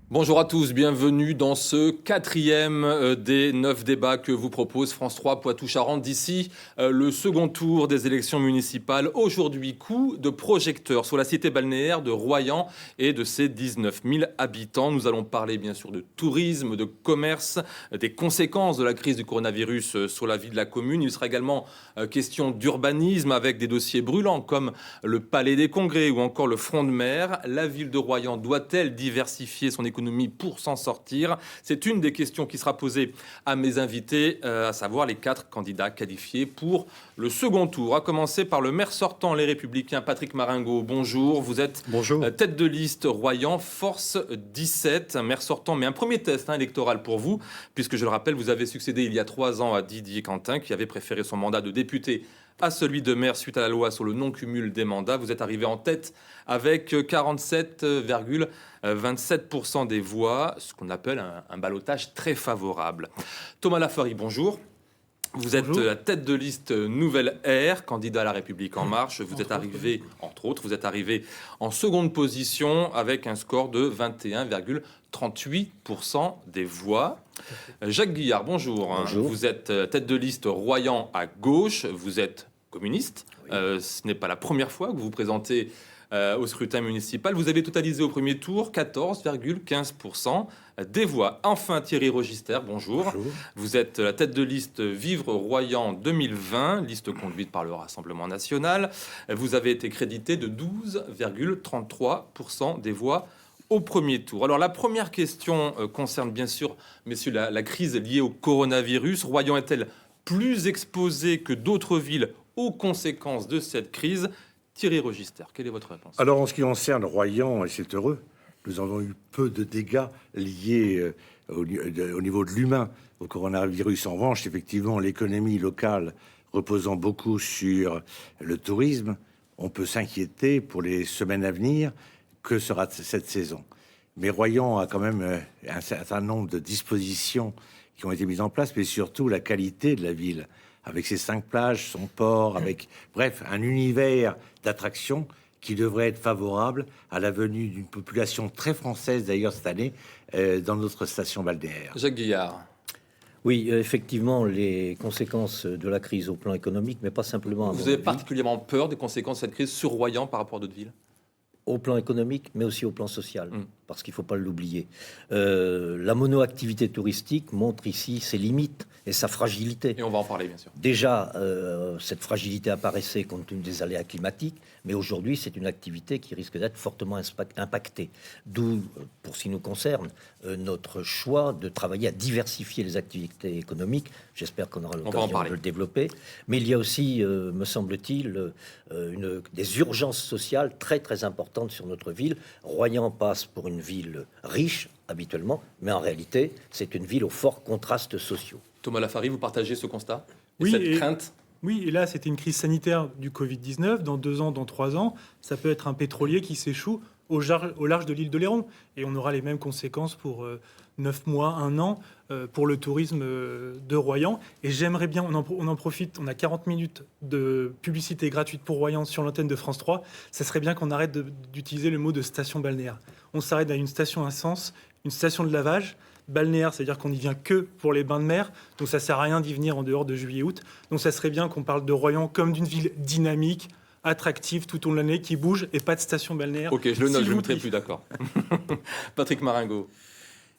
Bonjour à tous, bienvenue dans ce quatrième des 9 débats que vous propose France 3 Poitou-Charentes. D'ici le second tour des élections municipales. Aujourd'hui, coup de projecteur sur la cité balnéaire de Royan et de ses 19 000 habitants. Nous allons parler bien sûr de tourisme, de commerce, des conséquences de la crise du coronavirus sur la vie de la commune. Il sera également question d'urbanisme avec des dossiers brûlants comme le Palais des Congrès ou encore le front de mer. La ville de Royan doit-elle diversifier son économie pour s'en sortir? C'est une des questions qui sera posée à mes invités, à savoir les 4 candidats qualifiés pour le second tour. À commencer par le maire sortant, les Républicains, Patrick Maringaud. Bonjour, vous êtes tête de liste Royan, Force 17, un maire sortant, mais un premier test électoral pour vous, puisque je le rappelle, vous avez succédé il y a 3 ans à Didier Quentin, qui avait préféré son mandat de député à celui de maire suite à la loi sur le non-cumul des mandats. Vous êtes arrivé en tête avec 47,27% des voix, ce qu'on appelle un ballottage très favorable. Thomas Lafarie, bonjour. Vous êtes la tête de liste Nouvelle Ère, candidat à La République En Marche. Vous êtes arrivé, entre autres, vous êtes arrivé en seconde position avec un score de 21,38% des voix. Jacques Guillard, bonjour. Bonjour. Vous êtes tête de liste Royan à gauche. Vous êtes communiste. Oui. Ce n'est pas la première fois que vous vous présentez au scrutin municipal. Vous avez totalisé au premier tour 14,15% des voix. Enfin, Thierry Register, bonjour. Bonjour. Vous êtes la tête de liste Vivre Royan 2020, liste conduite par le Rassemblement national. Vous avez été crédité de 12,33% des voix au premier tour. Alors la première question concerne bien sûr, messieurs, la crise liée au coronavirus. Royan est-elle plus exposée que d'autres villes aux conséquences de cette crise? Thierry Register, quelle est votre réponse? Alors, en ce qui concerne Royan, et c'est heureux, nous avons eu peu de dégâts liés au niveau de l'humain au coronavirus. En revanche, effectivement, l'économie locale reposant beaucoup sur le tourisme, on peut s'inquiéter pour les semaines à venir. Que sera cette saison? Mais Royan a quand même un certain nombre de dispositions qui ont été mises en place, mais surtout la qualité de la ville, avec ses 5 plages, son port, avec, bref, un univers d'attractions qui devrait être favorable à la venue d'une population très française, d'ailleurs, cette année, dans notre station balnéaire. Jacques Guillard. Oui, effectivement, les conséquences de la crise au plan économique, mais pas simplement... Vous avez particulièrement peur des conséquences de cette crise sur Royan par rapport à d'autres villes? Au plan économique, mais aussi au plan social, parce qu'il ne faut pas l'oublier. La monoactivité touristique montre ici ses limites et sa fragilité. Et on va en parler, bien sûr. Déjà, cette fragilité apparaissait compte tenu des aléas climatiques, mais aujourd'hui, c'est une activité qui risque d'être fortement impactée. D'où, pour ce qui nous concerne, notre choix de travailler à diversifier les activités économiques. J'espère qu'on aura l'occasion de le développer. Mais il y a aussi, me semble-t-il, des urgences sociales très, très importantes sur notre ville. Royan passe pour une ville riche, habituellement, mais en réalité, c'est une ville aux forts contrastes sociaux. Thomas Lafarie, vous partagez ce constat? Oui, cette crainte? Oui, et là, c'était une crise sanitaire du Covid-19. Dans 2 ans, dans 3 ans, ça peut être un pétrolier qui s'échoue au large de l'île de Léron. Et on aura les mêmes conséquences pour 9 mois, 1 an, pour le tourisme de Royan. Et j'aimerais bien, on en profite, on a 40 minutes de publicité gratuite pour Royan sur l'antenne de France 3. Ça serait bien qu'on arrête d'utiliser le mot de station balnéaire. On s'arrête à une station à sens, une station de lavage. Balnéaire, c'est-à-dire qu'on n'y vient que pour les bains de mer, donc ça sert à rien d'y venir en dehors de juillet-août. Donc ça serait bien qu'on parle de Royan comme d'une ville dynamique, attractive tout au long de l'année, qui bouge, et pas de station balnéaire. Ok, je le note, je ne mettrai plus d'accord. Patrick Maringaud.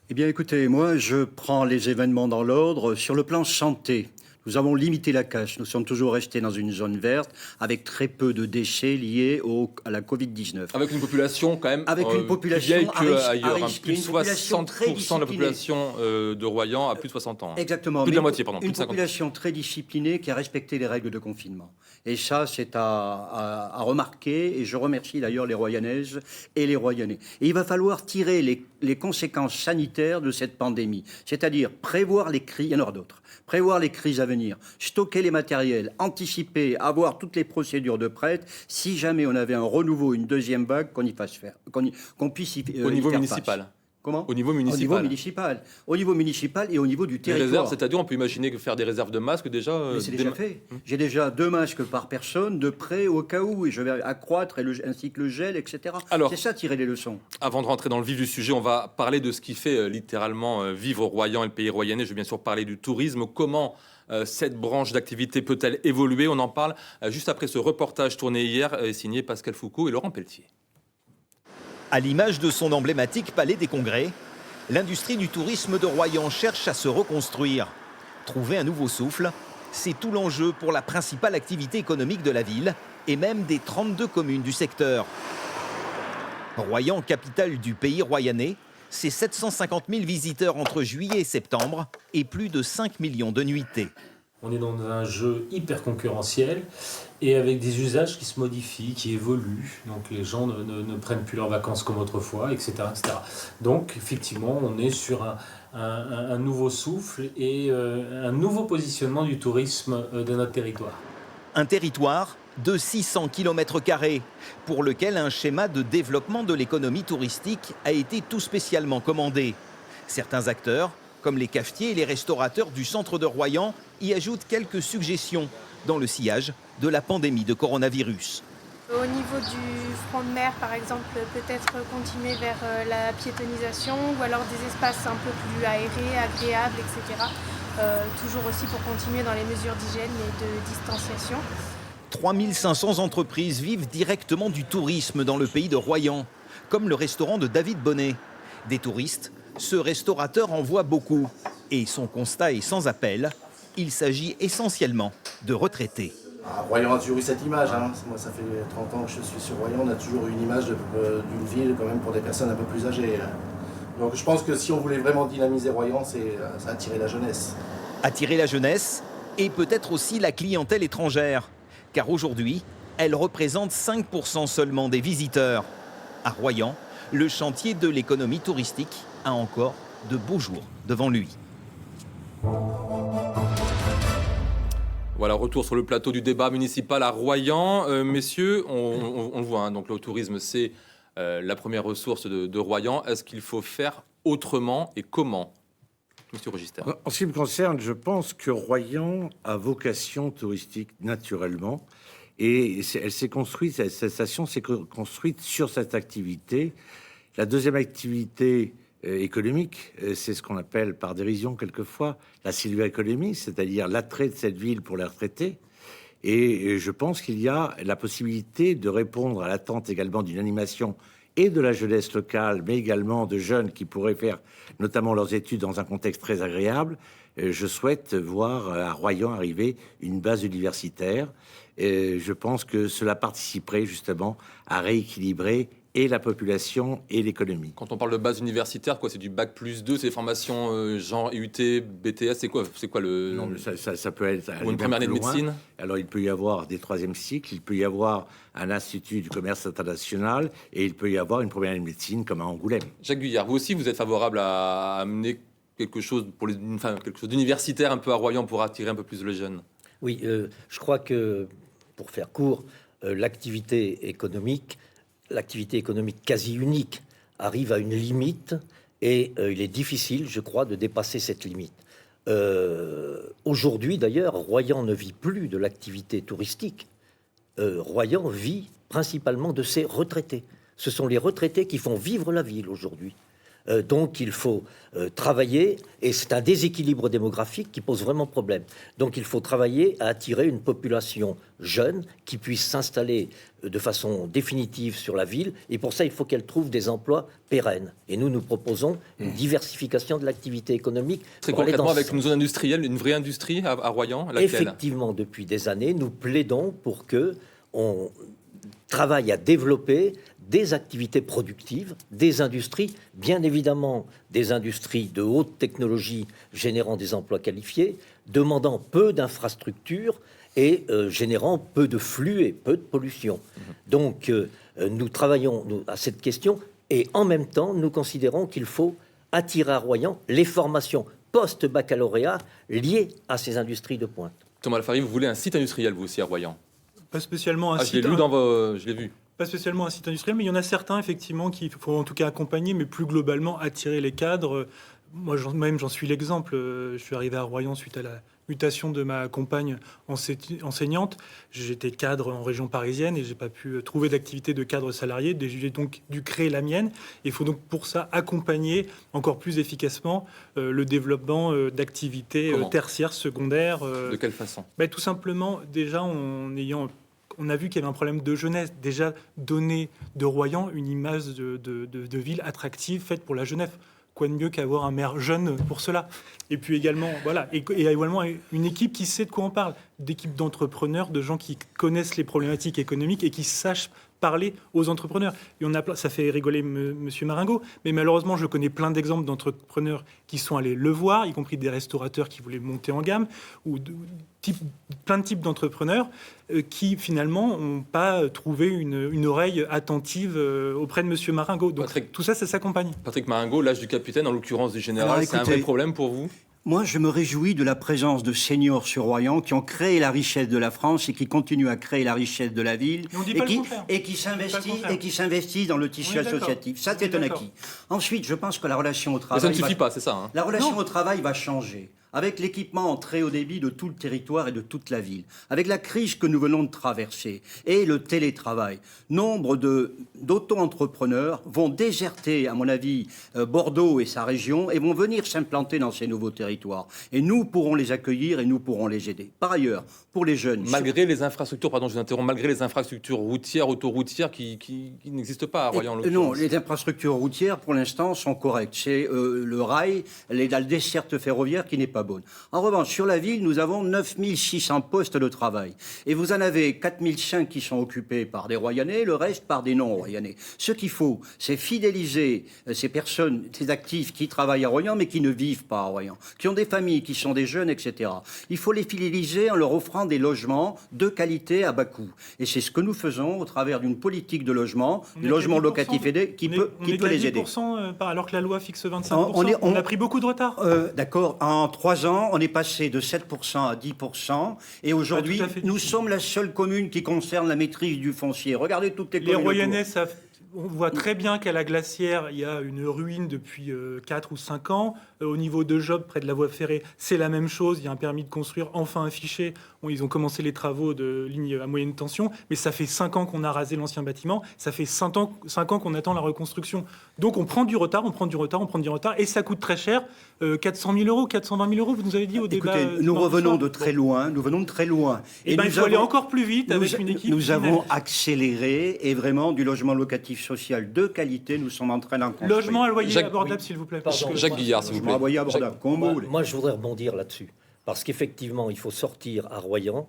Eh bien, écoutez, moi, je prends les événements dans l'ordre. Sur le plan santé, nous avons limité la casse. Nous sommes toujours restés dans une zone verte avec très peu de décès liés à la Covid-19. Avec une population quand même une population vieille qu'ailleurs. Plus de population 60% de la population de Royan a plus de 60 ans. Exactement. Plus de la moitié, pardon. Une population très disciplinée qui a respecté les règles de confinement. Et ça, c'est à remarquer. Et je remercie d'ailleurs les Royanaises et les Royanais. Et il va falloir tirer les conséquences sanitaires de cette pandémie. C'est-à-dire prévoir les crises, il y en aura d'autres, prévoir les crises à venir, stocker les matériels, anticiper, avoir toutes les procédures de prête, si jamais on avait un renouveau, une deuxième vague, qu'on y fasse faire, qu'on puisse y au niveau faire municipal. face. Comment ? Au niveau Au niveau municipal. municipal. Au niveau municipal et au niveau du Les territoire. réserves, c'est-à-dire on peut imaginer que faire des réserves de masques déjà. Mais c'est déjà fait. J'ai déjà 2 masques par personne, de près au cas où, et je vais accroître, ainsi que le gel, etc. Alors- C'est ça, tirer les leçons. Avant de rentrer dans le vif du sujet, on va parler de ce qui fait littéralement vivre Royan et le pays royannais. Je vais bien sûr parler du tourisme. Comment cette branche d'activité peut-elle évoluer? On en parle juste après ce reportage tourné hier et signé Pascal Foucault et Laurent Pelletier. À l'image de son emblématique palais des congrès, l'industrie du tourisme de Royan cherche à se reconstruire. Trouver un nouveau souffle, c'est tout l'enjeu pour la principale activité économique de la ville et même des 32 communes du secteur. Royan, capitale du pays royannais, c'est 750 000 visiteurs entre juillet et septembre et plus de 5 millions de nuitées. On est dans un jeu hyper concurrentiel et avec des usages qui se modifient, qui évoluent. Donc les gens ne prennent plus leurs vacances comme autrefois, etc., etc. Donc effectivement, on est sur un nouveau souffle et un nouveau positionnement du tourisme de notre territoire. Un territoire de 600 km², pour lequel un schéma de développement de l'économie touristique a été tout spécialement commandé. Certains acteurs, comme les cafetiers et les restaurateurs du centre de Royan, y ajoutent quelques suggestions dans le sillage de la pandémie de coronavirus. Au niveau du front de mer, par exemple, peut-être continuer vers la piétonisation ou alors des espaces un peu plus aérés, agréables, etc. Toujours aussi pour continuer dans les mesures d'hygiène et de distanciation. 3500 entreprises vivent directement du tourisme dans le pays de Royan, comme le restaurant de David Bonnet. Des touristes, ce restaurateur en voit beaucoup. Et son constat est sans appel, il s'agit essentiellement de retraités. Royan a toujours eu cette image. Moi, ça fait 30 ans que je suis sur Royan. On a toujours eu une image d'une ville quand même pour des personnes un peu plus âgées. Donc je pense que si on voulait vraiment dynamiser Royan, c'est attirer la jeunesse. Attirer la jeunesse et peut-être aussi la clientèle étrangère. Car aujourd'hui, elle représente 5% seulement des visiteurs. À Royan, le chantier de l'économie touristique a encore de beaux jours devant lui. Voilà, retour sur le plateau du débat municipal à Royan. Messieurs, on le voit, donc le tourisme, c'est la première ressource de Royan. Est-ce qu'il faut faire autrement et comment? Monsieur Register. En ce qui me concerne, je pense que Royan a vocation touristique naturellement. Et elle s'est construite, cette station s'est construite sur cette activité. La deuxième activité économique, c'est ce qu'on appelle par dérision quelquefois la sylvo-économie, c'est-à-dire l'attrait de cette ville pour les retraités. Et je pense qu'il y a la possibilité de répondre à l'attente également d'une animation et de la jeunesse locale, mais également de jeunes qui pourraient faire notamment leurs études dans un contexte très agréable. Je souhaite voir à Royan arriver une base universitaire. Je pense que cela participerait justement à rééquilibrer et la population et l'économie. Quand on parle de base universitaire, quoi, c'est du bac plus 2, c'est des formations genre IUT, BTS, c'est quoi le... Non, mais ça peut être... Ou une première année de médecine. Alors, il peut y avoir des troisième cycles, il peut y avoir un institut du commerce international et il peut y avoir une première année de médecine comme à Angoulême. Jacques Guyard, vous aussi, vous êtes favorable à amener quelque chose quelque chose d'universitaire un peu à Royan pour attirer un peu plus les jeunes? Oui, je crois que, pour faire court, l'activité économique quasi unique arrive à une limite et il est difficile, je crois, de dépasser cette limite. Aujourd'hui, d'ailleurs, Royan ne vit plus de l'activité touristique. Royan vit principalement de ses retraités. Ce sont les retraités qui font vivre la ville aujourd'hui. Donc il faut travailler, et c'est un déséquilibre démographique qui pose vraiment problème. Donc il faut travailler à attirer une population jeune qui puisse s'installer de façon définitive sur la ville, et pour ça il faut qu'elle trouve des emplois pérennes. Et nous proposons une diversification de l'activité économique. Très concrètement, avec une zone industrielle, une vraie industrie à Royan, laquelle? Effectivement, depuis des années, nous plaidons pour que on travaille à développer des activités productives, des industries, bien évidemment des industries de haute technologie générant des emplois qualifiés, demandant peu d'infrastructures et générant peu de flux et peu de pollution. Donc nous travaillons à cette question et en même temps nous considérons qu'il faut attirer à Royan les formations post-baccalauréat liées à ces industries de pointe. Thomas Alfari, vous voulez un site industriel, vous aussi, à Royan? Pas spécialement un Je site. l'ai lu je l'ai vu. pas spécialement un site industriel, mais il y en a certains, effectivement, qu'il faut en tout cas accompagner, mais plus globalement attirer les cadres. Moi, j'en suis l'exemple. Je suis arrivé à Royan suite à la mutation de ma compagne enseignante. J'étais cadre en région parisienne et j'ai pas pu trouver d'activité de cadre salarié. J'ai donc dû créer la mienne. Il faut donc pour ça accompagner encore plus efficacement le développement d'activités tertiaires, secondaires. De quelle façon? Tout simplement, déjà on a vu qu'il y avait un problème de jeunesse. Déjà, donner de Royan une image de ville attractive faite pour la jeunesse. Quoi de mieux qu'avoir un maire jeune pour cela? Et puis également, voilà, et également une équipe qui sait de quoi on parle, d'équipes d'entrepreneurs, de gens qui connaissent les problématiques économiques et qui sachent parler aux entrepreneurs. Et ça fait rigoler Monsieur Maringo, mais malheureusement, je connais plein d'exemples d'entrepreneurs qui sont allés le voir, y compris des restaurateurs qui voulaient monter en gamme, ou plein de types d'entrepreneurs qui finalement n'ont pas trouvé une oreille attentive auprès de Monsieur Maringo. Donc tout ça, ça s'accompagne. Patrick Maringo, l'âge du capitaine, en l'occurrence du général, c'est un vrai problème pour vous? Moi, je me réjouis de la présence de seniors sur Royan qui ont créé la richesse de la France et qui continuent à créer la richesse de la ville et qui s'investissent dans le tissu associatif. Ça, c'est un acquis. Ensuite, je pense que la relation au travail... Mais ça ne suffit pas, c'est ça. Hein. La relation au travail va changer. Avec l'équipement en très haut débit de tout le territoire et de toute la ville, avec la crise que nous venons de traverser et le télétravail, nombre d'auto-entrepreneurs vont déserter, à mon avis, Bordeaux et sa région et vont venir s'implanter dans ces nouveaux territoires. Et nous pourrons les accueillir et nous pourrons les aider. Par ailleurs, pour les jeunes... Malgré les infrastructures, pardon, je vous interromps, malgré les infrastructures routières, autoroutières qui n'existent pas à Royan. Non, les infrastructures routières, pour l'instant, sont correctes. C'est le rail, la desserte ferroviaire qui n'est pas bonne. En revanche, sur la ville, nous avons 9600 postes de travail. Et vous en avez 4005 qui sont occupés par des Royanais, le reste par des non-Royanais. Ce qu'il faut, c'est fidéliser ces personnes, ces actifs qui travaillent à Royan, mais qui ne vivent pas à Royan, qui ont des familles, qui sont des jeunes, etc. Il faut les fidéliser en leur offrant des logements de qualité à bas coût. Et c'est ce que nous faisons au travers d'une politique de logement, du logement locatif aidé, qui peut les aider. 10%, alors que la loi fixe 25%. On a pris beaucoup de retard. D'accord. En 3 ans, on est passé de 7% à 10%. Et aujourd'hui, nous sommes la seule commune qui concerne la maîtrise du foncier. Regardez toutes les communes. Les Royanais savent. On voit très bien qu'à la Glacière, il y a une ruine depuis 4 ou 5 ans. Au niveau de Job, près de la voie ferrée, c'est la même chose. Il y a un permis de construire enfin affiché. Bon, ils ont commencé les travaux de ligne à moyenne tension, mais ça fait 5 ans qu'on a rasé l'ancien bâtiment. Ça fait 5 ans qu'on attend la reconstruction. Donc on prend du retard, et ça coûte très cher. 400 000 euros, 420 000 euros, vous nous avez dit au débat. Écoutez, nous revenons de très loin. Et il faut aller encore plus vite avec une équipe. Nous avons accéléré et vraiment du logement locatif social de qualité, nous sommes en train d'en construire. Logement à loyer abordable, s'il vous plaît. Jacques Guillard, s'il vous plaît. À loyer abordable, moi, je voudrais rebondir là-dessus. Parce qu'effectivement, il faut sortir à Royan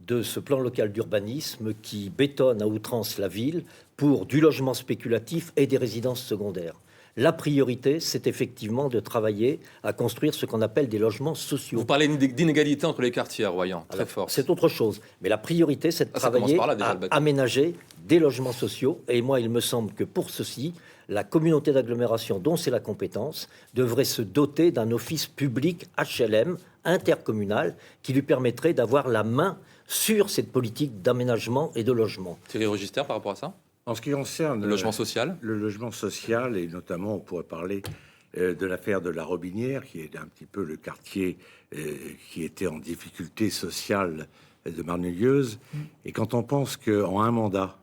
de ce plan local d'urbanisme qui bétonne à outrance la ville pour du logement spéculatif et des résidences secondaires. La priorité, c'est effectivement de travailler à construire ce qu'on appelle des logements sociaux. Vous parlez d'inégalité entre les quartiers à Royan, très fort. C'est autre chose. Mais la priorité, c'est de travailler à aménager des logements sociaux. Et moi, il me semble que pour ceci, la communauté d'agglomération dont c'est la compétence devrait se doter d'un office public HLM intercommunal qui lui permettrait d'avoir la main sur cette politique d'aménagement et de logement. Thierry Register, par rapport à ça? En ce qui concerne le logement social, et notamment on pourrait parler de l'affaire de la Robinière, qui est un petit peu le quartier qui était en difficulté sociale de Marnelieuse. Et quand on pense qu'en un mandat,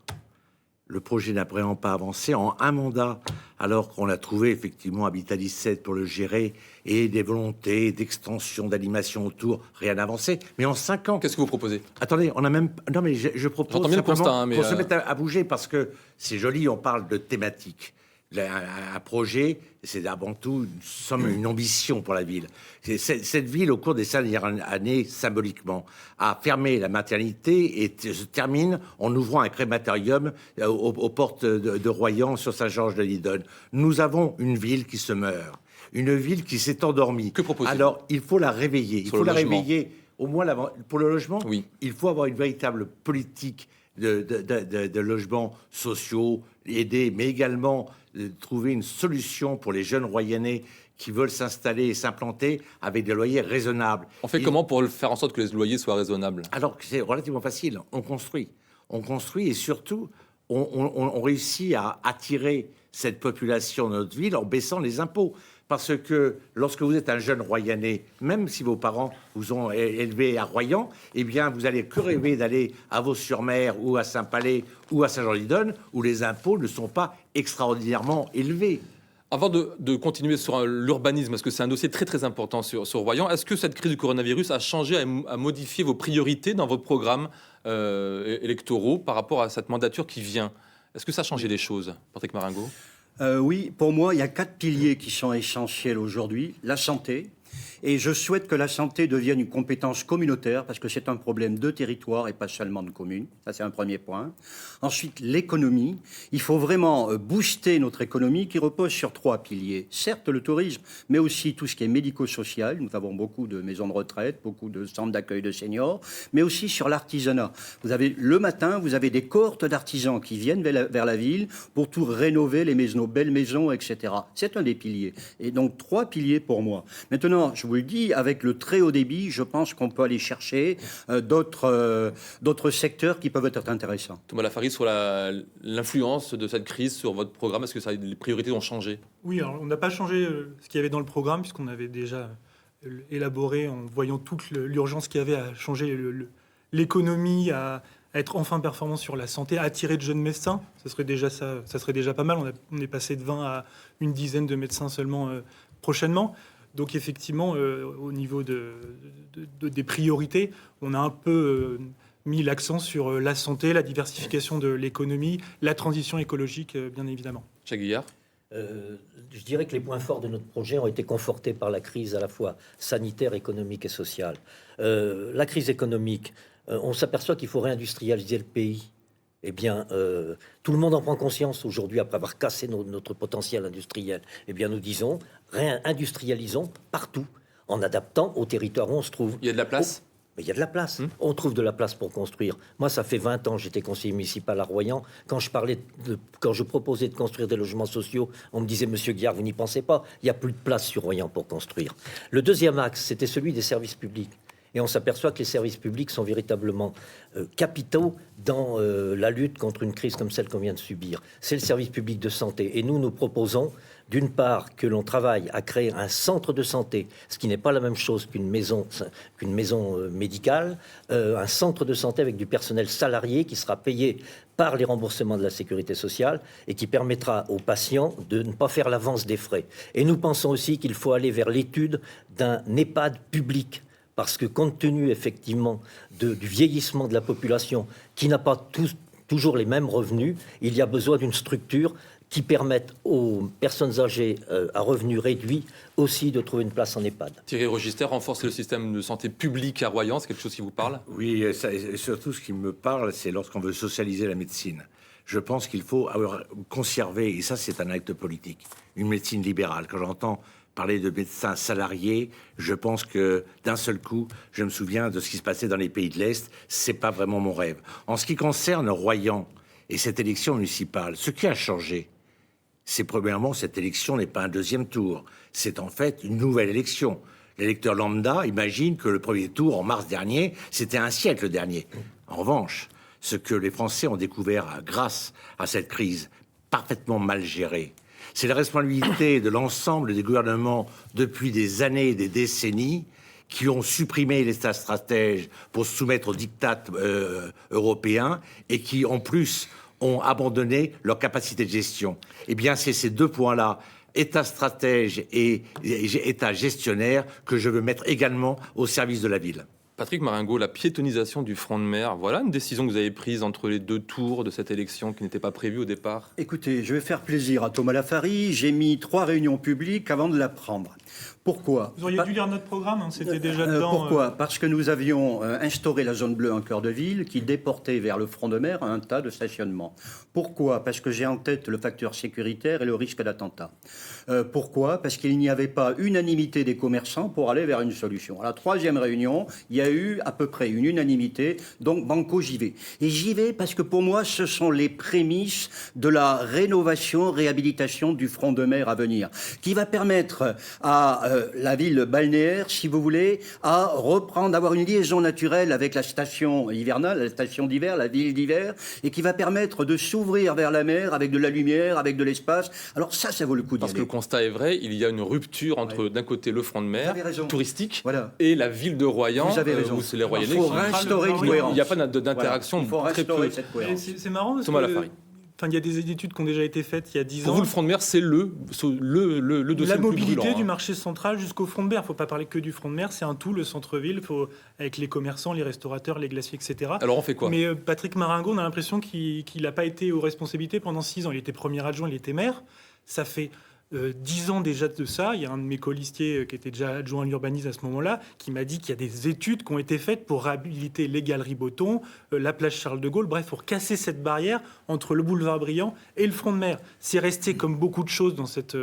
le projet n'a vraiment pas avancé, en un mandat, alors qu'on a trouvé effectivement Habitat 17 pour le gérer, et des volontés d'extension, d'animation autour, rien avancé. Mais en 5 ans... Qu'est-ce que vous proposez? Attendez, on a même... Non, mais je propose bien le constat, mais pour se mettre à bouger, parce que c'est joli, on parle de thématique. Un projet, c'est avant tout une ambition pour la ville. Cette ville, au cours des 5 dernières années, symboliquement, a fermé la maternité et se termine en ouvrant un crématorium aux portes de Royan sur Saint-Georges-de-Lidonne. Nous avons une ville qui se meurt, une ville qui s'est endormie. Que proposez-vous? Alors, il faut la réveiller. Il faut la réveiller, au moins pour le logement. Oui. Il faut avoir une véritable politique de logements sociaux, aider, mais également trouver une solution pour les jeunes Royanais qui veulent s'installer et s'implanter avec des loyers raisonnables. On fait comment pour faire en sorte que les loyers soient raisonnables? Alors que c'est relativement facile, on construit et surtout on réussit à attirer cette population dans notre ville en baissant les impôts. Parce que lorsque vous êtes un jeune Royannais, même si vos parents vous ont élevé à Royan, eh bien, vous allez que rêver d'aller à Vaux-sur-Mer ou à Saint-Palais ou à Saint-Jean-d'Idonne, où les impôts ne sont pas extraordinairement élevés. Avant de continuer sur l'urbanisme, parce que c'est un dossier très très important sur Royan, est-ce que cette crise du coronavirus a changé, a modifié vos priorités dans vos programmes électoraux par rapport à cette mandature qui vient? Est-ce que ça a changé les choses, Patrick Maringot? Oui, pour moi, il y a 4 piliers qui sont essentiels aujourd'hui. La santé. Et je souhaite que la santé devienne une compétence communautaire parce que c'est un problème de territoire et pas seulement de communes. Ça, c'est un premier point. Ensuite, l'économie. Il faut vraiment booster notre économie qui repose sur 3 piliers. Certes, le tourisme, mais aussi tout ce qui est médico-social. Nous avons beaucoup de maisons de retraite, beaucoup de centres d'accueil de seniors, mais aussi sur l'artisanat. Le matin, vous avez des cohortes d'artisans qui viennent vers la ville pour tout rénover, nos belles maisons, etc. C'est un des piliers. Et donc, 3 piliers pour moi. Maintenant, je vous le dis, avec le très haut débit, je pense qu'on peut aller chercher d'autres secteurs qui peuvent être intéressants. Thomas Lafaris, sur l'influence de cette crise sur votre programme, est-ce que les priorités ont changé? Oui, alors on n'a pas changé ce qu'il y avait dans le programme, puisqu'on avait déjà élaboré en voyant toute l'urgence qu'il y avait à changer l'économie, à être enfin performant sur la santé, à attirer de jeunes médecins. Ça serait déjà pas mal. On est passé de 20 à une dizaine de médecins seulement prochainement. Donc effectivement, au niveau des priorités, on a un peu mis l'accent sur la santé, la diversification de l'économie, la transition écologique, bien évidemment. Jacques Guillard. Je dirais que les points forts de notre projet ont été confortés par la crise à la fois sanitaire, économique et sociale. La crise économique, on s'aperçoit qu'il faut réindustrialiser le pays. Eh bien, tout le monde en prend conscience aujourd'hui après avoir cassé notre potentiel industriel. Eh bien, nous disons, réindustrialisons partout, en adaptant au territoire où on se trouve. Il y a de la place? Mais il y a de la place. On trouve de la place pour construire. Moi, ça fait 20 ans que j'étais conseiller municipal à Royan. Quand je proposais de construire des logements sociaux, on me disait, Monsieur Guillard, vous n'y pensez pas. Il n'y a plus de place sur Royan pour construire. Le deuxième axe, c'était celui des services publics. Et on s'aperçoit que les services publics sont véritablement capitaux dans la lutte contre une crise comme celle qu'on vient de subir. C'est le service public de santé. Et nous proposons, d'une part, que l'on travaille à créer un centre de santé, ce qui n'est pas la même chose qu'une maison médicale, un centre de santé avec du personnel salarié qui sera payé par les remboursements de la sécurité sociale et qui permettra aux patients de ne pas faire l'avance des frais. Et nous pensons aussi qu'il faut aller vers l'étude d'un EHPAD public. Parce que compte tenu effectivement du vieillissement de la population qui n'a pas toujours les mêmes revenus, il y a besoin d'une structure qui permette aux personnes âgées à revenus réduits aussi de trouver une place en EHPAD. Thierry Register, renforcer le système de santé publique à Royan, c'est quelque chose qui vous parle? Oui, et surtout ce qui me parle, c'est lorsqu'on veut socialiser la médecine. Je pense qu'il faut conserver, et ça c'est un acte politique, une médecine libérale. Quand j'entends parler de médecins salariés, je pense que d'un seul coup, je me souviens de ce qui se passait dans les pays de l'Est. C'est pas vraiment mon rêve. En ce qui concerne Royan et cette élection municipale, ce qui a changé, c'est premièrement, cette élection n'est pas un deuxième tour. C'est en fait une nouvelle élection. L'électeur lambda imagine que le premier tour, en mars dernier, c'était un siècle dernier. En revanche, ce que les Français ont découvert grâce à cette crise parfaitement mal gérée, c'est la responsabilité de l'ensemble des gouvernements depuis des années, des décennies, qui ont supprimé l'État stratège pour se soumettre aux diktats européens et qui, en plus, ont abandonné leur capacité de gestion. Eh bien, c'est ces 2 points-là, État stratège et État gestionnaire, que je veux mettre également au service de la ville. Patrick Maringot, la piétonisation du front de mer, voilà une décision que vous avez prise entre les 2 tours de cette élection qui n'était pas prévue au départ? Écoutez, je vais faire plaisir à Thomas Lafaris. J'ai mis 3 réunions publiques avant de la prendre. Pourquoi? Vous auriez dû lire notre programme, hein, c'était déjà dedans. Pourquoi? Parce que nous avions instauré la zone bleue en cœur de ville qui déportait vers le front de mer un tas de stationnements. Pourquoi? Parce que j'ai en tête le facteur sécuritaire et le risque d'attentat. Pourquoi? Parce qu'il n'y avait pas unanimité des commerçants pour aller vers une solution. À la 3e réunion, il y a eu à peu près une unanimité, donc banco j'y vais. Et j'y vais parce que pour moi, ce sont les prémices de la rénovation, réhabilitation du front de mer à venir, qui va permettre à la ville balnéaire, si vous voulez, à reprendre, d'avoir une liaison naturelle avec la station hivernale, la station d'hiver, la ville d'hiver, et qui va permettre de s'ouvrir vers la mer avec de la lumière, avec de l'espace. Alors ça vaut le coup d'y Parce aller. que le constat est vrai, il y a une rupture entre, d'un côté, le front de mer touristique Voilà. et la ville de Royan, Vous avez raison. où c'est les Royannais Il faut qui... restaurer une Il cohérence. Il n'y a pas d'interaction, Il faut très restaurer peu. cette Mais cohérence. c'est marrant parce Thomas que Lafargue. il y a des études qui ont déjà été faites il y a 10 Pour ans. vous, le front de mer, c'est le dossier La le plus mobilité brûlant, du hein. marché central jusqu'au front de mer. Il ne faut pas parler que du front de mer, c'est un tout, le centre-ville, avec les commerçants, les restaurateurs, les glaciers, etc. Alors on fait quoi? Mais Patrick Maringo, on a l'impression qu'il n'a pas été aux responsabilités pendant 6 ans. Il était premier adjoint, il était maire. Ça fait 10 ans déjà de ça. Il y a un de mes colistiers qui était déjà adjoint à l'urbanisme à ce moment-là, qui m'a dit qu'il y a des études qui ont été faites pour réhabiliter les galeries Botton, la plage Charles de Gaulle, bref, pour casser cette barrière entre le boulevard Briand et le front de mer. C'est resté comme beaucoup de choses dans cette,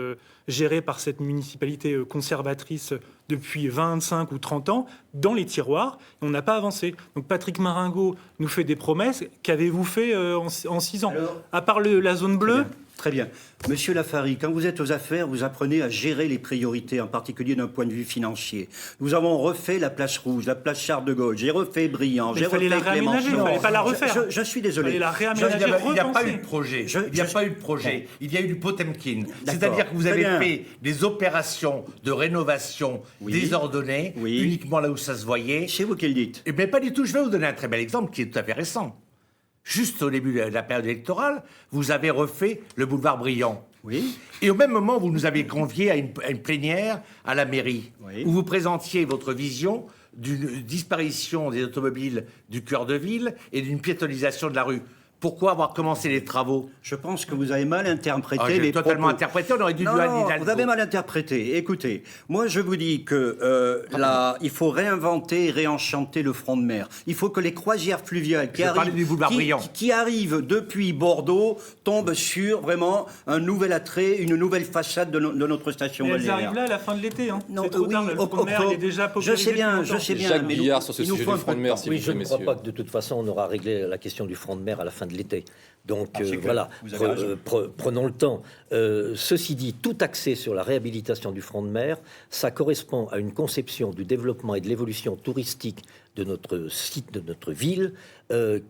géré par cette municipalité conservatrice depuis 25 ou 30 ans, dans les tiroirs. On n'a pas avancé. Donc Patrick Maringo nous fait des promesses. Qu'avez-vous fait en 6 ans? Alors, à part la zone bleue? Très bien. Monsieur Lafargue, quand vous êtes aux affaires, vous apprenez à gérer les priorités, en particulier d'un point de vue financier. Nous avons refait la place Rouge, la place Charles de Gaulle, j'ai refait Briand, Mais j'ai il fallait refait la réaménager, il ne Clémenceau. fallait pas la refaire. Je suis Il fallait désolé. la réaménager, Il n'y a pas eu repenser. de projet. Je- Il n'y a je- pas eu de projet. Il y a eu du Potemkin. C'est-à-dire que vous Très avez bien. fait des opérations de rénovation Oui. désordonnées, Oui. uniquement là où ça se voyait. C'est vous qui le dites. Mais pas du tout. Je vais vous donner un très bel exemple qui est tout à fait récent. Juste au début de la période électorale, vous avez refait le boulevard Briand. Oui. Et au même moment, vous nous avez conviés à une plénière à la mairie, Oui. où vous présentiez votre vision d'une disparition des automobiles du cœur de ville et d'une piétonisation de la rue. Pourquoi avoir commencé les travaux? Je pense que vous avez mal interprété J'ai les totalement propos. interprété, on aurait dû Non, lui non, dire vous avez mal interprété. Écoutez, moi je vous dis que il faut réinventer et réenchanter le front de mer. Il faut que les croisières fluviales Je parlais du boulevard Briand. qui arrivent depuis Bordeaux tombent sur vraiment un nouvel attrait, une nouvelle façade de notre station Mais elles balnéaire. arrivent là à la fin de l'été. Hein. Non, C'est trop oui, tard. Le front de mer, il est déjà je popularisé sais bien, depuis je longtemps. sais bien. Jacques mais Guillard sur ce il nous sujet faut du un front de peu mer, temps. s'il Oui, vous je plaît, ne crois messieurs. pas que de toute façon on aura réglé la question du front de mer à la fin de l'été. Donc c'est clair, voilà, vous avez raison. prenons le temps. Ceci dit, tout axé sur la réhabilitation du front de mer, ça correspond à une conception du développement et de l'évolution touristique de notre site, de notre ville,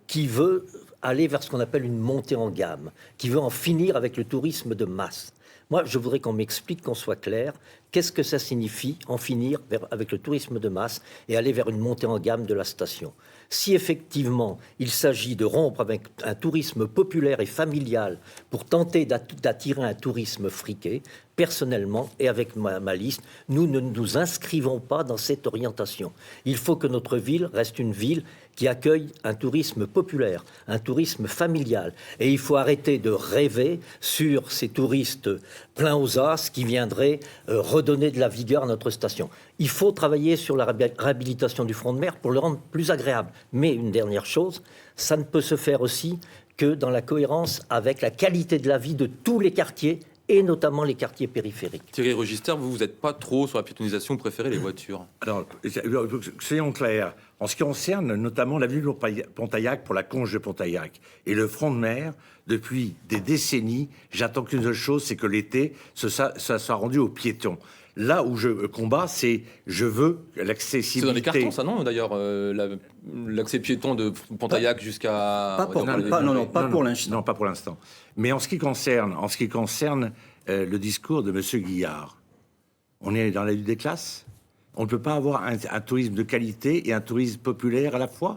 qui veut aller vers ce qu'on appelle une montée en gamme, qui veut en finir avec le tourisme de masse. Moi, je voudrais qu'on m'explique, qu'on soit clair, qu'est-ce que ça signifie en finir avec le tourisme de masse et aller vers une montée en gamme de la station. Si effectivement il s'agit de rompre avec un tourisme populaire et familial pour tenter d'attirer un tourisme friqué, personnellement et avec ma liste, nous ne nous inscrivons pas dans cette orientation. Il faut que notre ville reste une ville qui accueille un tourisme populaire, un tourisme familial. Et il faut arrêter de rêver sur ces touristes pleins aux as qui viendraient redonner de la vigueur à notre station. Il faut travailler sur la réhabilitation du front de mer pour le rendre plus agréable. Mais une dernière chose, ça ne peut se faire aussi que dans la cohérence avec la qualité de la vie de tous les quartiers et notamment les quartiers périphériques. Thierry Register, vous n'êtes pas trop sur la piétonisation, vous préférez les voitures. Alors, soyons clairs. En ce qui concerne notamment l'avenue de Pontaillac pour la conche de Pontaillac et le front de mer, depuis des décennies, j'attends qu'une seule chose, c'est que l'été, ça soit rendu aux piétons. Là où je combats, c'est je veux l'accessibilité. C'est dans les cartons, ça, non? D'ailleurs, l'accès piéton de Pontaillac jusqu'à... Pas pour l'instant. Non, pas pour l'instant. Mais en ce qui concerne le discours de M. Guillard, on est dans la lutte des classes. On ne peut pas avoir un tourisme de qualité et un tourisme populaire à la fois.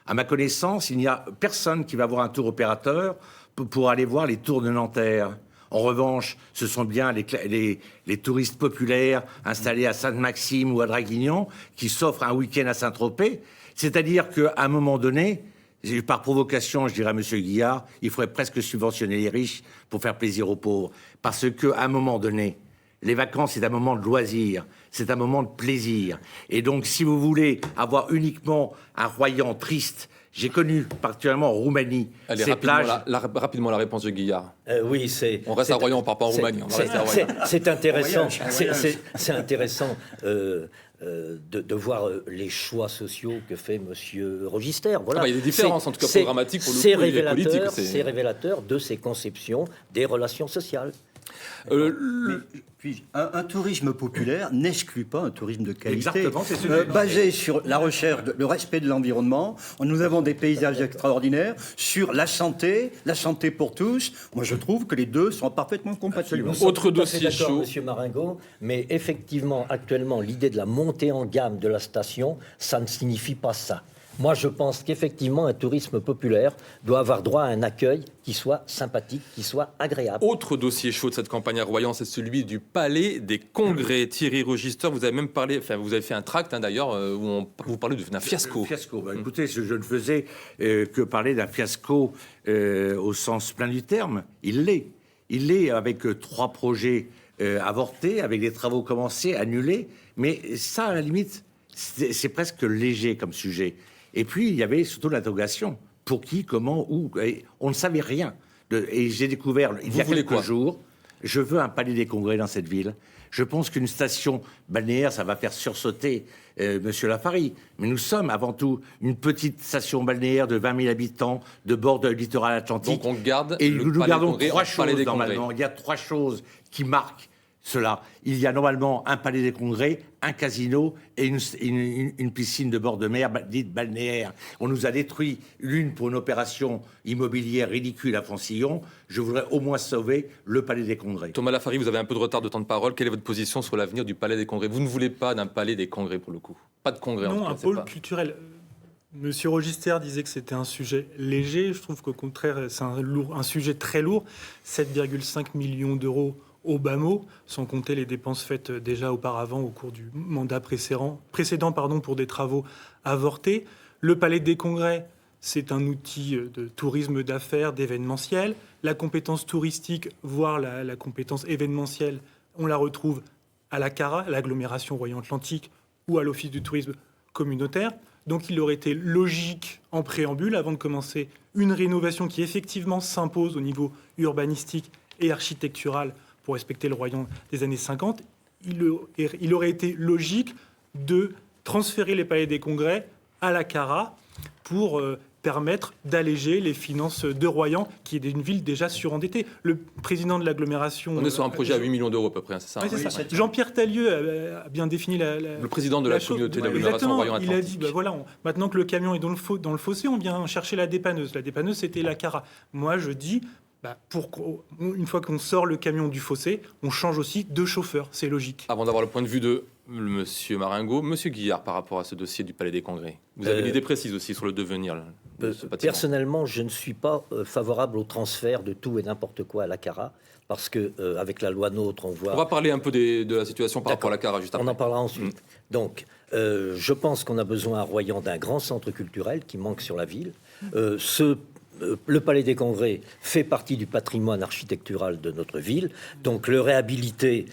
À ma connaissance, il n'y a personne qui va voir un tour opérateur pour aller voir les tours de Nanterre. En revanche, ce sont bien les touristes populaires installés à Sainte-Maxime ou à Draguignan qui s'offrent un week-end à Saint-Tropez. C'est-à-dire qu'à un moment donné, par provocation, je dirais à M. Guillard, il faudrait presque subventionner les riches pour faire plaisir aux pauvres. Parce qu'à un moment donné, les vacances, c'est un moment de loisir, c'est un moment de plaisir. Et donc, si vous voulez avoir uniquement un Royan triste J'ai connu particulièrement en Roumanie Allez, ces rapidement, plages. rapidement la réponse de Guillard. Oui, c'est. On reste à Royan, on part pas en c'est- Roumanie. On va rester à Royan. C'est intéressant. Voyage. C'est intéressant de voir les choix sociaux que fait Monsieur Register. Voilà. Ah bah, il y a des différences, en tout cas C'est- programmatiques pour le c'est coup, et politiques, révélateur, c'est- c'est révélateur de ses conceptions des relations sociales. Puis, un tourisme populaire n'exclut pas un tourisme de qualité. Exactement, c'est ce que je basé sur la recherche, le respect de l'environnement. Nous avons des paysages extraordinaires. Sur la santé pour tous. Moi, je trouve que les deux sont parfaitement compatibles. Nous sommes Autre tout à dossier fait d'accord, chaud. Monsieur Maringo, mais effectivement, actuellement, l'idée de la montée en gamme de la station, ça ne signifie pas ça. Moi, je pense qu'effectivement, un tourisme populaire doit avoir droit à un accueil qui soit sympathique, qui soit agréable. Autre dossier chaud de cette campagne à Royan, c'est celui du Palais des Congrès. Thierry Register, vous avez même parlé, enfin vous avez fait un tract d'ailleurs où vous parlez d'un fiasco. Fiasco. Bah, écoutez, je ne faisais que parler d'un fiasco au sens plein du terme. Il l'est. Il l'est avec 3 projets avortés, avec des travaux commencés, annulés. Mais ça, à la limite, c'est presque léger comme sujet. Et puis, il y avait surtout l'interrogation. Pour qui, comment, où et on ne savait rien. Et j'ai découvert, il y a quelques jours, je veux un palais des congrès dans cette ville. Je pense qu'une station balnéaire, ça va faire sursauter Monsieur Lafari. Mais nous sommes avant tout une petite station balnéaire de 20 000 habitants, de bord de littoral atlantique. Donc on garde et le nous Palais gardons des Congrès 3 en Palais choses des normalement. Congrès. Il y a 3 choses qui marquent cela. Il y a normalement un palais des congrès, un casino et une piscine de bord de mer dite balnéaire. On nous a détruit l'une pour une opération immobilière ridicule à Foncillon. Je voudrais au moins sauver le palais des congrès. Thomas Lafari, vous avez un peu de retard de temps de parole. Quelle est votre position sur l'avenir du Palais des Congrès? Vous ne voulez pas d'un Palais des Congrès pour le coup? Pas de congrès en tout Non, cas, un c'est pôle pas- culturel. Monsieur Register disait que c'était un sujet léger. Je trouve qu'au contraire, c'est un sujet très lourd. 7,5 millions d'euros au bas mot, sans compter les dépenses faites déjà auparavant au cours du mandat précédent pour des travaux avortés. Le Palais des Congrès, c'est un outil de tourisme d'affaires, d'événementiel. La compétence touristique, voire la compétence événementielle, on la retrouve à la CARA, à l'agglomération Royan-Atlantique, ou à l'Office du tourisme communautaire. Donc il aurait été logique en préambule, avant de commencer une rénovation qui effectivement s'impose au niveau urbanistique et architectural pour respecter le Royan des années 50, il aurait été logique de transférer les palais des congrès à la CARA pour permettre d'alléger les finances de Royan, qui est une ville déjà surendettée. Le président de l'agglomération... On est sur un projet à 8 millions d'euros à peu près, hein, c'est ça? Oui, c'est hein? ça. Jean-Pierre Tallieu a bien défini Le président de la chose. communauté Ouais, d'agglomération exactement. Il a dit, Royan-Atlantique. voilà, maintenant que le camion est dans le fossé, on vient chercher la dépanneuse. La dépanneuse, c'était la CARA. Moi, je dis, une fois qu'on sort le camion du fossé, on change aussi de chauffeur. C'est logique. Avant d'avoir le point de vue de Monsieur Maringo, Monsieur Guillard, par rapport à ce dossier du Palais des Congrès, vous avez une idée précise aussi sur le devenir là, de ce bâtiment? Personnellement, je ne suis pas favorable au transfert de tout et n'importe quoi à la CARA, parce que avec la loi NOTRe, on voit... On va parler un peu de la situation par rapport à la CARA juste après. On en parlera ensuite. Donc, je pense qu'on a besoin à Royan d'un grand centre culturel qui manque sur la ville. Le Palais des Congrès fait partie du patrimoine architectural de notre ville. Donc, le réhabiliter,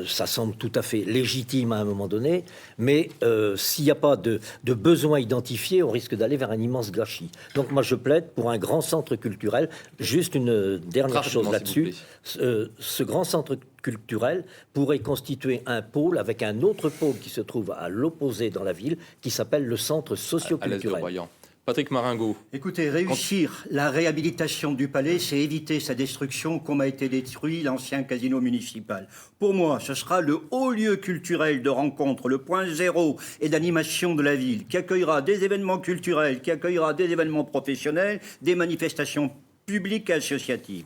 ça semble tout à fait légitime à un moment donné. Mais s'il n'y a pas de besoin identifié, on risque d'aller vers un immense gâchis. Donc, moi, je plaide pour un grand centre culturel. Juste une dernière chose là-dessus. Ce grand centre culturel pourrait constituer un pôle avec un autre pôle qui se trouve à l'opposé dans la ville, qui s'appelle le centre À l'est de socio-culturel. Royan. Patrick Maringo. Écoutez, réussir la réhabilitation du palais, c'est éviter sa destruction comme a été détruit l'ancien casino municipal. Pour moi, ce sera le haut lieu culturel de rencontre, le point zéro et d'animation de la ville, qui accueillera des événements culturels, qui accueillera des événements professionnels, des manifestations publique et associative.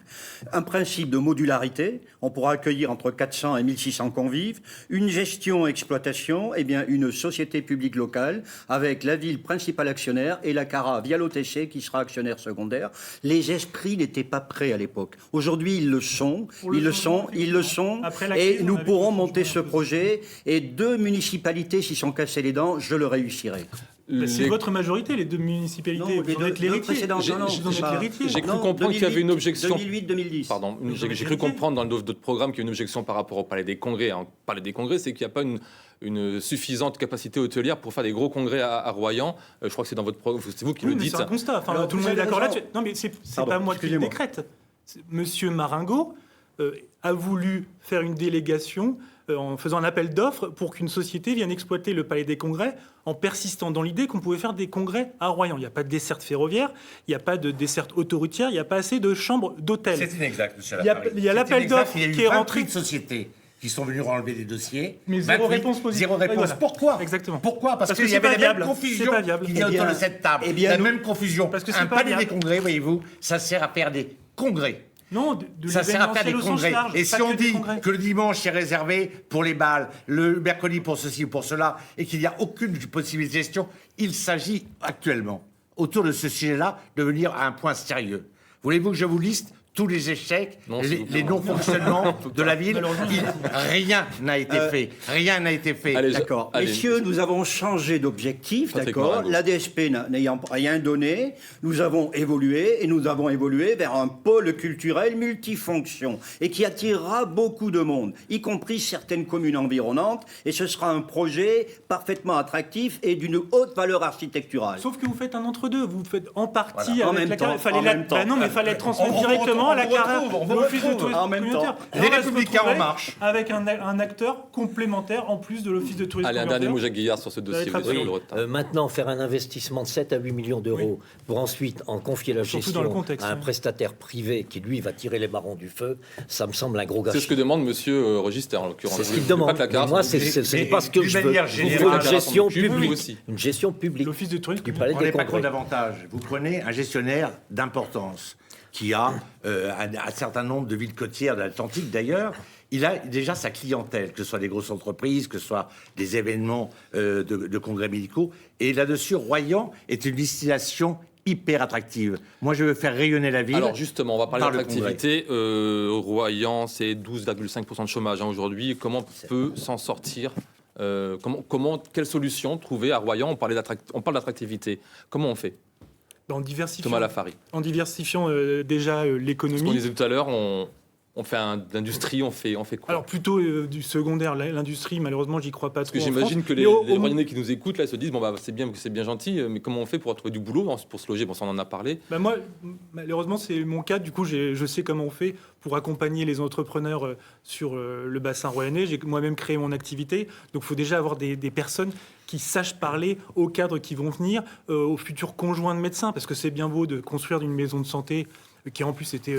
Un principe de modularité, on pourra accueillir entre 400 et 1600 convives, une gestion-exploitation, une société publique locale avec la ville principale actionnaire et la CARA via l'OTC qui sera actionnaire secondaire. Les esprits n'étaient pas prêts à l'époque. Aujourd'hui, ils le sont, et nous pourrons monter ce projet et 2 municipalités s'y sont cassées les dents, je le réussirai. C'est votre majorité, les 2 municipalités. Non, Vous en êtes l'héritier. précédentes, J'ai- non, non, vous en c'est êtes pas- l'héritier. J'ai cru Non, comprendre qu'il y avait une 2008, objection. 2008-2010. Pardon, Vous j'ai avez cru vérifié comprendre dans d'autres programmes qu'il y a une objection par rapport au palais des congrès. On parlait des congrès, c'est qu'il n'y a pas une suffisante capacité hôtelière pour faire des gros congrès à Royan. Je crois que c'est dans votre programme, c'est vous qui Oui, le mais dites. c'est un constat. Enfin, Alors, tout le vous monde est avez d'accord raison. là-dessus. Non, mais c'est Pardon, pas moi qui le excusez-moi. décrète. Monsieur Maringo a voulu faire une délégation en faisant un appel d'offres pour qu'une société vienne exploiter le Palais des Congrès en persistant dans l'idée qu'on pouvait faire des congrès à Royan. Il n'y a pas de desserte ferroviaire, il n'y a pas de desserte autoroutière, il n'y a pas assez de chambres d'hôtel. C'est inexact, monsieur Il y a- Lafari. il y a C'est l'appel inexact. d'offres Il y a eu qui est 28 rentré. sociétés qui sont venues enlever des dossiers. Mais zéro 28, réponse positive. Zéro réponse. Oui, voilà. Pourquoi Exactement. Pourquoi Parce Parce qu'il que y c'est avait pas la viable. même confusion C'est pas viable. qu'il y a Eh bien, autour de cette table. eh bien, la nous- même confusion. Parce que c'est un pas palais des viable. congrès, voyez-vous, ça sert à faire des congrès. Non, de Ça sert à faire des l'événementiel au sens congrès. large, Et pas si on que des dit congrès. que le dimanche est réservé pour les balles, le mercredi pour ceci ou pour cela, et qu'il n'y a aucune possibilité de gestion, il s'agit actuellement, autour de ce sujet-là, de venir à un point sérieux. Voulez-vous que je vous liste tous les échecs, Non, s'il vous plaît. les non-fonctionnements de la ville? Malheureusement, Rien n'a été fait. Rien n'a été fait. Allez, D'accord. allez. Messieurs, nous avons changé d'objectif, Patrick d'accord. Maringo. La DSP n'ayant rien donné, nous avons évolué et nous avons évolué vers un pôle culturel multifonction et qui attirera beaucoup de monde, y compris certaines communes environnantes. Et ce sera un projet parfaitement attractif et d'une haute valeur architecturale. Sauf que vous faites un entre-deux. Vous faites en partie Voilà. En avec même la temps, CARA. en même temps. Non, mais il fallait être transmis On directement à la vous CARA, retrouve, on vous l'Office de retrouve. tourisme En même temps. communautaire. Les Et on va se Républicains retrouver en marche. avec un acteur complémentaire en plus de l'Office de tourisme Allez, un communautaire. dernier mot, Jacques Guillard, sur ce va dossier. être Vous êtes absolu. sur le retard. Maintenant, faire un investissement de 7 à 8 millions d'euros pour ensuite en confier la Surtout gestion dans le contexte, à un oui. prestataire privé qui, lui, va tirer les marrons du feu, ça me semble un gros gâchis. C'est ce que demande monsieur Register, en l'occurrence. C'est ce Vous qu'il voulez demande. pas que la CARA Mais moi, s'en occupe. ce n'est pas ce que d'une je veux. manière Il faut générale, une gestion publique publique. aussi. Une gestion publique L'Office de tourisme du communautaire. Palais Vous des prenez pas compte Congrès. davantage. Vous prenez un gestionnaire d'importance qui a un certain nombre de villes côtières de l'Atlantique d'ailleurs. Il a déjà sa clientèle, que ce soit des grosses entreprises, que ce soit des événements de congrès médicaux. Et là-dessus, Royan est une destination hyper attractive. Moi, je veux faire rayonner la ville. Alors justement, on va parler par le d'attractivité. Royan, c'est 12,5% de chômage aujourd'hui. Comment peut s'en sortir quelle solution trouver à Royan? On parle d'attractivité. Comment on fait? En diversifiant, Thomas Lafari. en diversifiant déjà Ce qu'on l'économie. disait tout à l'heure, on fait d'industrie, on fait quoi? Alors plutôt du secondaire, l'industrie, malheureusement, j'y crois pas Parce trop. que en j'imagine France. que Mais les au- Royannais qui nous écoutent là se disent bon bah c'est bien gentil, mais comment on fait pour trouver du boulot, pour se loger? Bon, ça on en a parlé. Bah moi, malheureusement, c'est mon cas. Du coup, je sais comment on fait pour accompagner les entrepreneurs sur le bassin royannais. J'ai moi-même créé mon activité. Donc, il faut déjà avoir des personnes qui sachent parler aux cadres qui vont venir, aux futurs conjoints de médecins, parce que c'est bien beau de construire une maison de santé qui, en plus, était...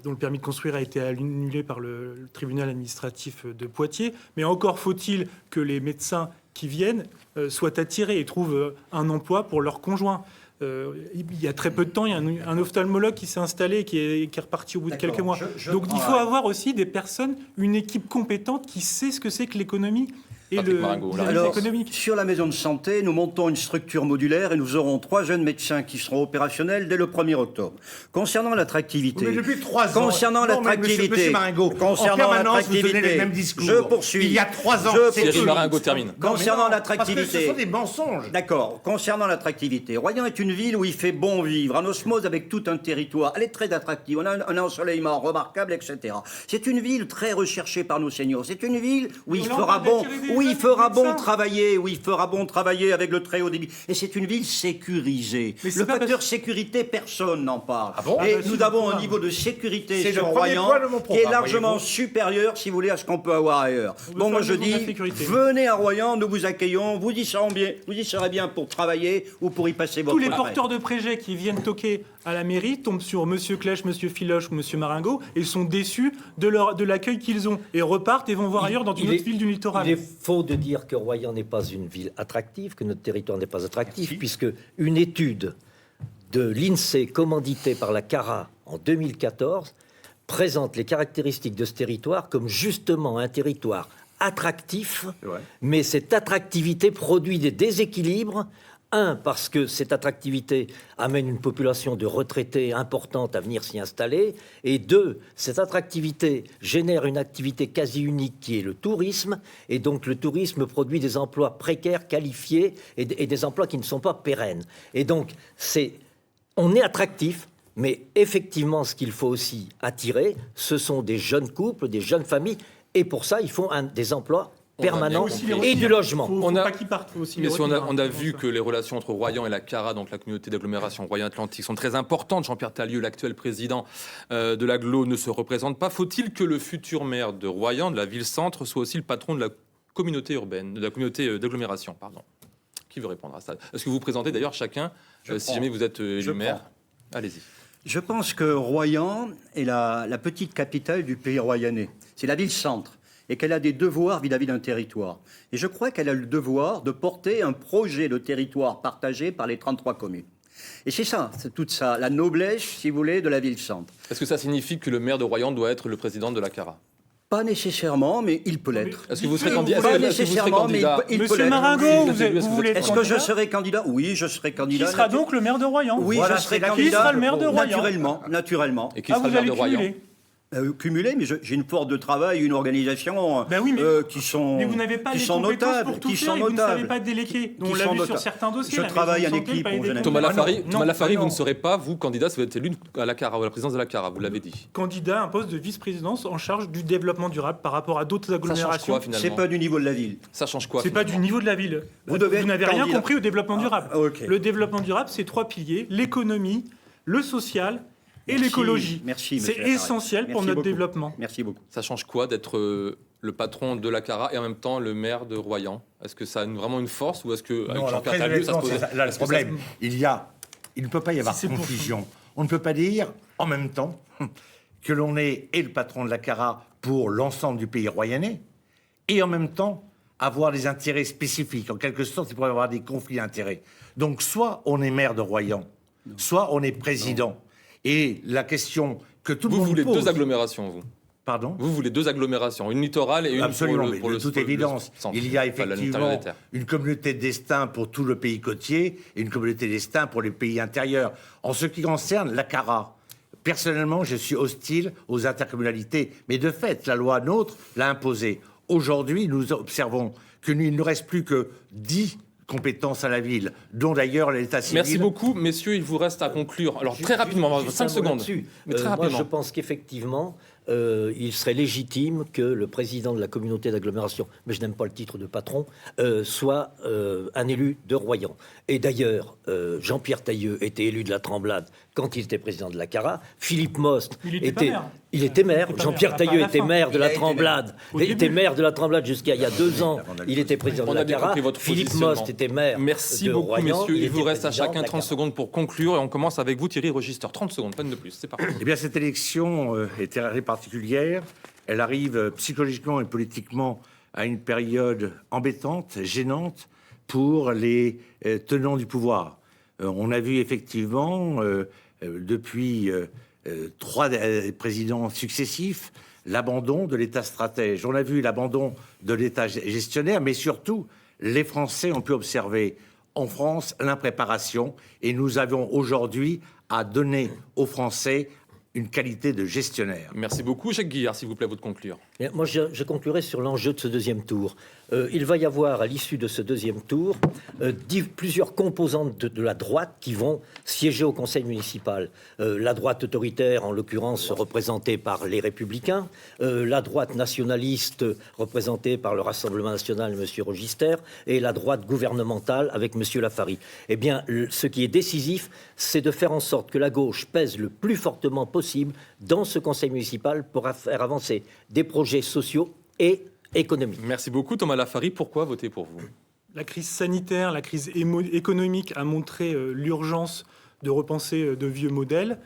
dont le permis de construire a été annulé par le tribunal administratif de Poitiers. Mais encore faut-il que les médecins qui viennent soient attirés et trouvent un emploi pour leurs conjoints. Il y a très peu de temps, il y a un ophtalmologue qui s'est installé et qui est reparti au bout de D'accord. quelques mois. Je Donc il prends, faut avoir aussi des personnes, une équipe compétente qui sait ce que c'est que l'économie et Patrick Maringo, la les réponse. économiques. Sur la maison de santé, nous montons une structure modulaire et nous aurons 3 jeunes médecins qui seront opérationnels dès le 1er octobre. Concernant l'attractivité... Mais depuis 3 ans. Concernant Non, mais l'attractivité... Monsieur Maringo, en concernant permanence, vous tenez l'attractivité... les mêmes discours. Je poursuis. Il y a 3 ans, Je c'est Thierry poursuis. Maringo termine. Concernant Parce que l'attractivité... ce sont des mensonges. D'accord. Concernant l'attractivité, Royan est une ville où il fait bon vivre, en osmose avec tout un territoire. Elle est très attractive. On a un ensoleillement remarquable, etc. C'est une ville très recherchée par nos seniors. C'est une ville où il Là, on fera parle bon, d'attirer des où il jeunes fera bon médecins. travailler, où il fera bon travailler avec le très haut débit. Et c'est une ville sécurisée. Mais c'est Le pas facteur parce- sécurité, personne n'en parle. bon Et Ah bah si, nous avons un programme. niveau de sécurité C'est sur le premier Royan point de mon qui est programme, largement voyez-vous. supérieur, si vous voulez, à ce qu'on peut avoir ailleurs. veut Bon, moi faire je une maison de dis, la sécurité. venez à Royan, nous vous accueillons, vous y serez bien pour travailler ou pour y passer votre Tous les retraite. porteurs de projets qui viennent toquer à la mairie tombent sur Monsieur Clèche, Monsieur Filoche ou Monsieur Maringo et sont déçus de l'accueil qu'ils ont et repartent et vont voir ailleurs dans une autre ville du littoral. Il est faux de dire que Royan n'est pas une ville attractive, que notre territoire n'est pas attractif, puisque une étude de l'INSEE commanditée par la CARA en 2014 présente les caractéristiques de ce territoire comme justement un territoire attractif, mais cette attractivité produit des déséquilibres Un, parce que cette attractivité amène une population de retraités importante à venir s'y installer. Et deux, cette attractivité génère une activité quasi unique qui est le tourisme. Et donc le tourisme produit des emplois précaires, qualifiés et des emplois qui ne sont pas pérennes. Et donc on est attractif. Mais effectivement, ce qu'il faut aussi attirer, ce sont des jeunes couples, des jeunes familles. Et pour ça, il faut des emplois permanents et du logement. Faut pas qu'ils partent, faut aussi les retenir, on a hein, vu que les relations entre Royan et la CARA, donc la communauté d'agglomération Royan-Atlantique, sont très importantes. Jean-Pierre Talieu, l'actuel président de l'agglo, ne se représente pas. Faut-il que le futur maire de Royan, de la ville-centre, soit aussi le patron de la communauté urbaine, de la communauté d'agglomération, pardon? Qui veut répondre à ça? Est-ce que vous vous présentez d'ailleurs chacun, si jamais vous êtes élu maire? Allez-y. Je pense que Royan est la petite capitale du pays royannais. C'est la ville-centre. Et qu'elle a des devoirs vis-à-vis d'un territoire. Et je crois qu'elle a le devoir de porter un projet de territoire partagé par les 33 communes. Et c'est ça, c'est toute ça, la noblesse, si vous voulez, de la ville-centre. Est-ce que ça signifie que le maire de Royan doit être le président de la CARA? Pas nécessairement, mais il peut l'être. Est-ce que vous serez candidat? Pas nécessairement, mais il peut Monsieur l'être. Maringot, vous voulez être Est-ce que je serai candidat? Oui, je serai candidat. Qui sera donc le maire de Royan? Oui, Voilà, je serai c'est la- candidat. Qui sera le maire de Royan? Naturellement. Et qui sera vous le maire allez de Royan? cumuler. Cumulé, mais j'ai une force de travail, une organisation Ben oui, mais- qui sont Mais vous n'avez pas qui les sont compétences notables, pour tout qui faire sont et vous ne savez notables. pas déléguer. Donc Qui on l'a sont vu sur notables. certains dossiers. Je la travaille maison en de santé, équipe, pas en aidé général. Thomas compétences. Lafari, non. vous ne serez pas, vous, candidat, si vous êtes élu à la CARA, à la présidence de la CARA, vous l'avez dit. Candidat à un poste de vice-présidence en charge du développement durable par rapport à d'autres Ça change agglomérations. quoi, finalement? C'est pas du niveau de la ville. Ça change quoi? C'est pas finalement du niveau de la ville. Vous devez être n'avez rien candidat. compris au développement durable. ok. Le développement durable, c'est 3 piliers, l'économie, le social et Merci, l'écologie. merci, C'est monsieur Lafari. essentiel pour Merci notre beaucoup. développement. Merci beaucoup. Ça change quoi d'être le patron de la CARA et en même temps le maire de Royan? Est-ce que ça a vraiment une force ou est-ce que avec Non, alors, Jean-Pierre très Talieu, ça se honnêtement, pose... c'est ça. Là, le est-ce que ça problème, il ne peut pas y avoir c'est pour- confusion. On ne peut pas dire en même temps que l'on est et le patron de la CARA pour l'ensemble du pays royannais et en même temps avoir des intérêts spécifiques. En quelque sorte, il pourrait y avoir des conflits d'intérêts. Donc, soit on est maire de Royan, soit on est président. Et la question que tout le Vous monde voulez pose... deux agglomérations, vous? Pardon? Vous voulez deux agglomérations, une littorale et une Absolument, pour mais le, pour de le toute pour le évidence, centre. il y a Enfin, l'intérieur effectivement des terres. une communauté de destin pour tout le pays côtier et une communauté de destin pour les pays intérieurs. En ce qui concerne la CARA, personnellement, je suis hostile aux intercommunalités, mais de fait, la loi NOTRe l'a imposé. Aujourd'hui, nous observons qu'il ne reste plus que 10 compétences à la ville, dont d'ailleurs l'état civil. Merci beaucoup, messieurs, il vous reste à conclure. Alors, très rapidement, Juste 5 un mot secondes. là-dessus. Mais très Moi, rapidement. je pense qu'effectivement, il serait légitime que le président de la communauté d'agglomération, mais je n'aime pas le titre de patron, soit un élu de Royan. Et d'ailleurs, Jean-Pierre Tailleux était élu de la Tremblade quand il était président de la CARA. Philippe Most Il était pas maire. Il était maire. Il était pas Jean-Pierre maire, Tailleux à la était fin. maire de Il la a été Tremblade. Au Il était début. maire de la Tremblade jusqu'à il y a 2 ans. Il était président On de a la bien CARA. compris votre Philippe positionnement. Most était maire Merci de beaucoup, Royan. messieurs. Il était vous reste à président de chacun la 30 CARA. secondes pour conclure et on commence avec vous, Thierry Register. 30 secondes, pas de plus. C'est parti. Eh bien, cette élection est très particulière. Elle arrive psychologiquement et politiquement à une période embêtante, gênante pour les tenants du pouvoir. On a vu effectivement, depuis 3 présidents successifs, l'abandon de l'État stratège. On a vu l'abandon de l'État gestionnaire, mais surtout, les Français ont pu observer en France l'impréparation et nous avons aujourd'hui à donner aux Français une qualité de gestionnaire. Merci beaucoup. Jacques Guillard, s'il vous plaît, vous de conclure. Bien, moi, je conclurai sur l'enjeu de ce deuxième tour. Il va y avoir, à l'issue de ce deuxième tour, plusieurs composantes de la droite qui vont siéger au conseil municipal. La droite autoritaire, en l'occurrence représentée par les Républicains, la droite nationaliste, représentée par le Rassemblement national, M. Register, et la droite gouvernementale, avec M. Lafari. Eh bien, ce qui est décisif, c'est de faire en sorte que la gauche pèse le plus fortement possible dans ce conseil municipal pour faire avancer des projets sociaux et économiques. Merci beaucoup, Thomas Lafari. Pourquoi voter pour vous? La crise sanitaire, la crise économique a montré l'urgence de repenser de vieux modèles.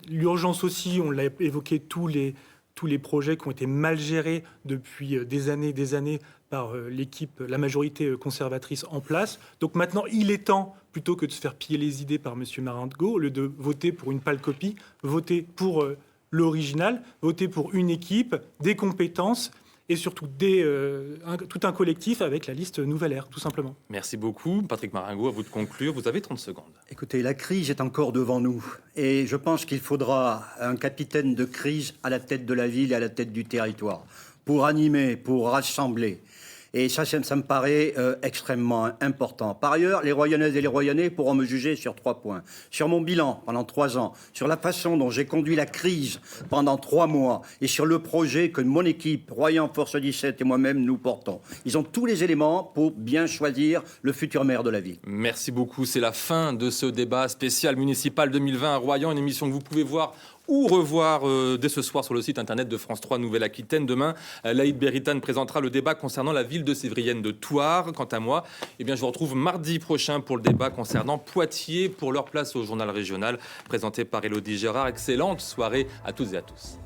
L'urgence aussi, on l'a évoqué, tous les projets qui ont été mal gérés depuis des années par l'équipe, la majorité conservatrice en place. Donc maintenant, il est temps, plutôt que de se faire piller les idées par M. Maringot, au lieu de voter pour une pâle copie, voter pour l'original, voter pour une équipe, des compétences et surtout tout un collectif avec la liste Nouvelle Ère, tout simplement. Merci beaucoup. Patrick Maringot, à vous de conclure. Vous avez 30 secondes. Écoutez, la crise est encore devant nous. Et je pense qu'il faudra un capitaine de crise à la tête de la ville et à la tête du territoire pour animer, pour rassembler. Et ça me paraît extrêmement important. Par ailleurs, les Royannaises et les Royannais pourront me juger sur 3 points. Sur mon bilan pendant 3 ans, sur la façon dont j'ai conduit la crise pendant 3 mois et sur le projet que mon équipe, Royan Force 17 et moi-même, nous portons. Ils ont tous les éléments pour bien choisir le futur maire de la ville. Merci beaucoup. C'est la fin de ce débat spécial municipal 2020 à Royan, une émission que vous pouvez voir ou revoir dès ce soir sur le site internet de France 3 Nouvelle-Aquitaine. Demain, Laïd Beritane présentera le débat concernant la ville de Sévrienne de Thouars. Quant à moi, je vous retrouve mardi prochain pour le débat concernant Poitiers pour leur place au journal régional présenté par Élodie Gérard. Excellente soirée à toutes et à tous.